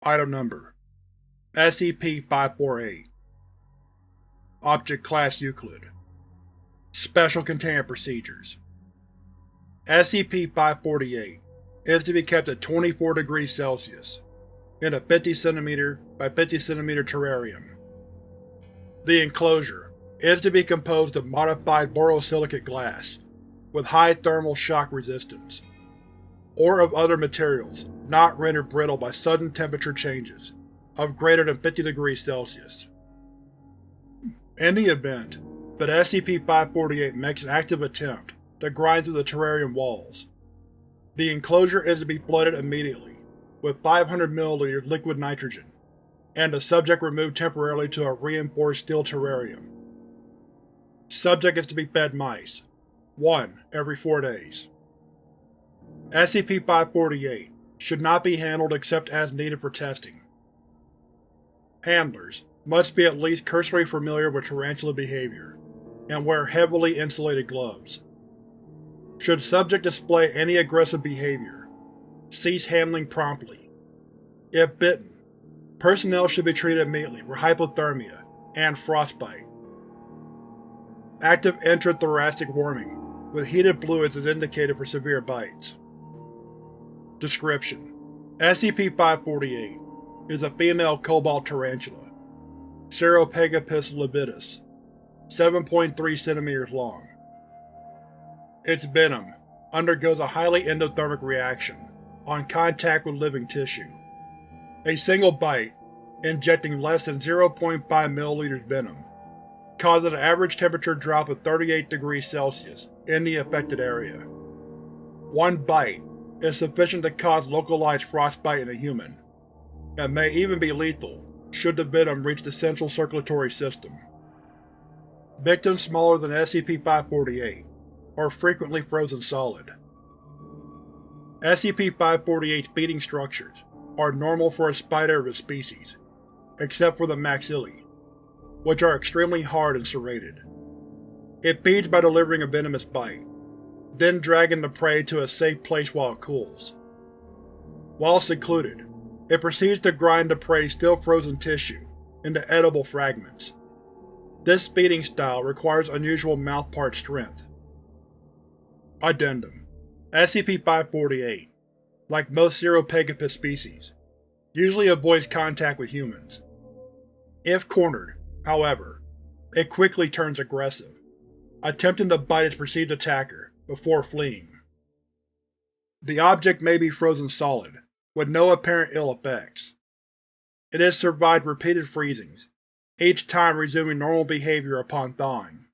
Item Number SCP-548 Object Class Euclid Special Containment Procedures SCP-548 is to be kept at 24 degrees Celsius in a 50 cm by 50 cm terrarium. The enclosure is to be composed of modified borosilicate glass with high thermal shock resistance, or of other materials not rendered brittle by sudden temperature changes of greater than 50 degrees Celsius. In the event that SCP-548 makes an active attempt to grind through the terrarium walls, the enclosure is to be flooded immediately with 500 ml liquid nitrogen, and the subject removed temporarily to a reinforced steel terrarium. Subject is to be fed mice, 1 every 4 days. SCP-548 should not be handled except as needed for testing. Handlers must be at least cursorily familiar with tarantula behavior, and wear heavily insulated gloves. Should subject display any aggressive behavior, cease handling promptly. If bitten, personnel should be treated immediately for hypothermia and frostbite. Active intrathoracic warming with heated fluids is indicated for severe bites. Description: SCP-548 is a female Cobalt Tarantula, Ceropegapus lividus, 7.3 cm long. Its venom undergoes a highly endothermic reaction on contact with living tissue. A single bite, injecting less than 0.5 ml venom, causes an average temperature drop of 38 degrees Celsius in the affected area. One bite is sufficient to cause localized frostbite in a human, and may even be lethal should the venom reach the central circulatory system. Victims smaller than SCP-548 are frequently frozen solid. SCP-548's feeding structures are normal for a spider of its species, except for the maxillae, which are extremely hard and serrated. It feeds by delivering a venomous bite, then dragging the prey to a safe place while it cools. While secluded, it proceeds to grind the prey's still frozen tissue into edible fragments. This feeding style requires unusual mouthpart strength. Addendum: SCP-548, like most Ceropegapus species, usually avoids contact with humans. If cornered, however, it quickly turns aggressive, attempting to bite its perceived attacker before fleeing. The object may be frozen solid, with no apparent ill effects. It has survived repeated freezings, each time resuming normal behavior upon thawing.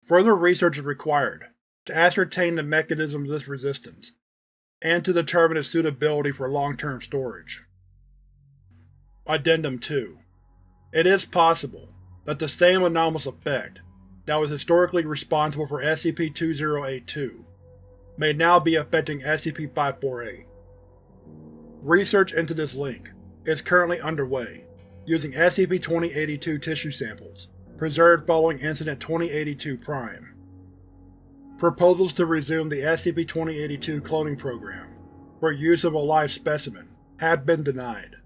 Further research is required to ascertain the mechanisms of this resistance, and to determine its suitability for long-term storage. Addendum 2. It is possible that the same anomalous effect that was historically responsible for SCP-2082 may now be affecting SCP-548. Research into this link is currently underway using SCP-2082 tissue samples preserved following Incident 2082 Prime. Proposals to resume the SCP-2082 cloning program for use of a live specimen have been denied.